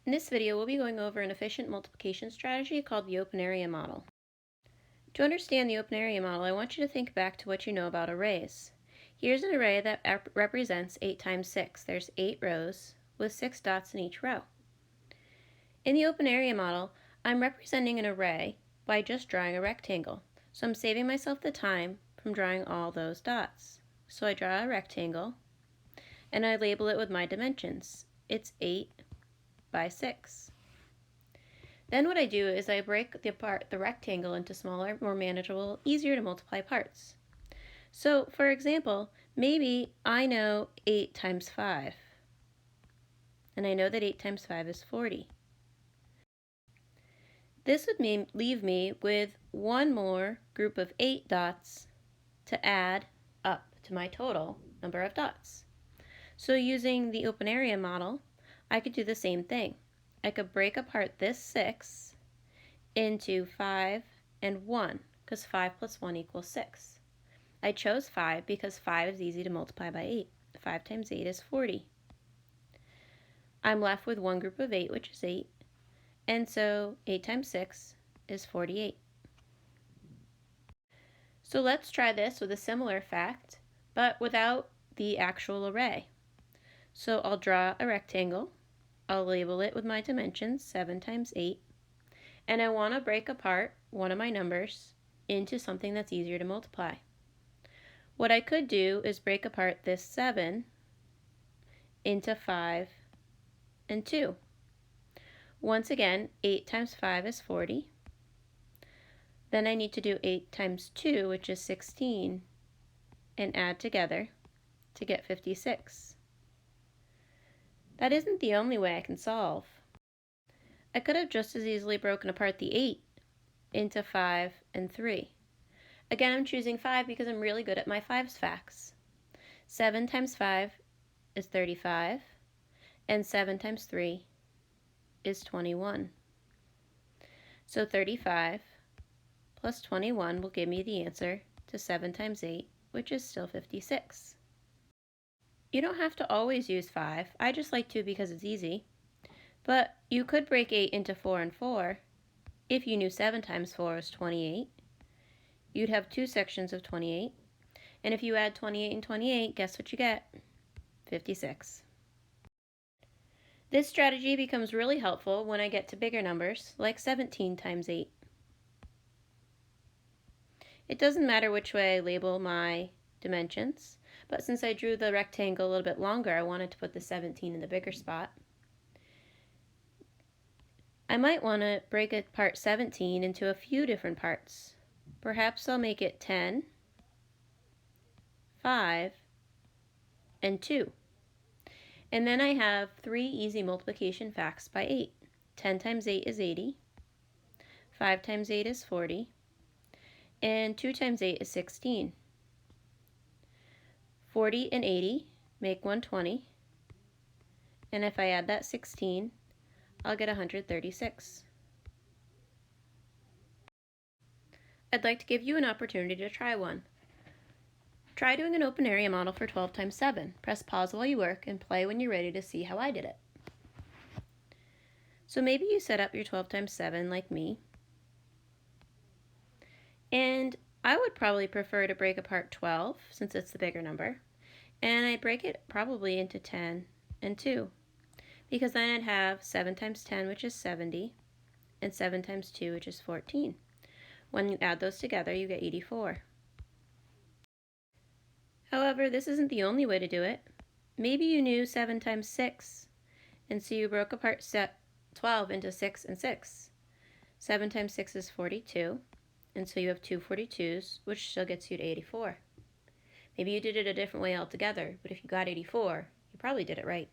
In this video, we'll be going over an efficient multiplication strategy called the open area model. To understand the open area model, I want you to think back to what you know about arrays. Here's an array that represents 8 times 6. There's 8 rows with 6 dots in each row. In the open area model, I'm representing an array by just drawing a rectangle. So I'm saving myself the time from drawing all those dots. So I draw a rectangle and I label it with my dimensions. It's 8 by 6. Then what I do is I break the rectangle into smaller, more manageable, easier to multiply parts. So for example, maybe I know 8 times 5. And I know that 8 times 5 is 40. This would leave me with one more group of 8 dots to add up to my total number of dots. So using the open area model, I could do the same thing. I could break apart this 6 into 5 and 1, because 5 plus 1 equals 6. I chose 5 because 5 is easy to multiply by 8. 5 times 8 is 40. I'm left with one group of 8, which is 8, and so 8 times 6 is 48. So let's try this with a similar fact, but without the actual array. So I'll draw a rectangle. I'll label it with my dimensions, 7 times 8, and I want to break apart one of my numbers into something that's easier to multiply. What I could do is break apart this 7 into 5 and 2. Once again, 8 times 5 is 40. Then I need to do 8 times 2, which is 16, and add together to get 56. That isn't the only way I can solve. I could have just as easily broken apart the 8 into 5 and 3. Again, I'm choosing 5 because I'm really good at my 5's facts. 7 times 5 is 35, and 7 times 3 is 21. So 35 plus 21 will give me the answer to 7 times 8, which is still 56. You don't have to always use 5. I just like to because it's easy. But you could break 8 into 4 and 4. If you knew 7 times 4 is 28, you'd have 2 sections of 28. And if you add 28 and 28, guess what you get? 56. This strategy becomes really helpful when I get to bigger numbers, like 17 times 8. It doesn't matter which way I label my dimensions, but since I drew the rectangle a little bit longer, I wanted to put the 17 in the bigger spot. I might want to break apart 17 into a few different parts. Perhaps I'll make it 10, 5, and 2. And then I have 3 easy multiplication facts by 8. 10 times 8 is 80, 5 times 8 is 40, and 2 times 8 is 16. 40 and 80 make 120, and if I add that 16, I'll get 136. I'd like to give you an opportunity to try one. Try doing an open area model for 12 times 7. Press pause while you work and play when you're ready to see how I did it. So maybe you set up your 12 times 7 like me, and I would probably prefer to break apart 12 since it's the bigger number, and I'd break it probably into 10 and 2, because then I'd have 7 times 10, which is 70, and 7 times 2, which is 14. When you add those together, you get 84. However, this isn't the only way to do it. Maybe you knew 7 times 6, and so you broke apart 12 into 6 and 6. 7 times 6 is 42, and so you have 2 42s, which still gets you to 84. Maybe you did it a different way altogether, but if you got 84, you probably did it right.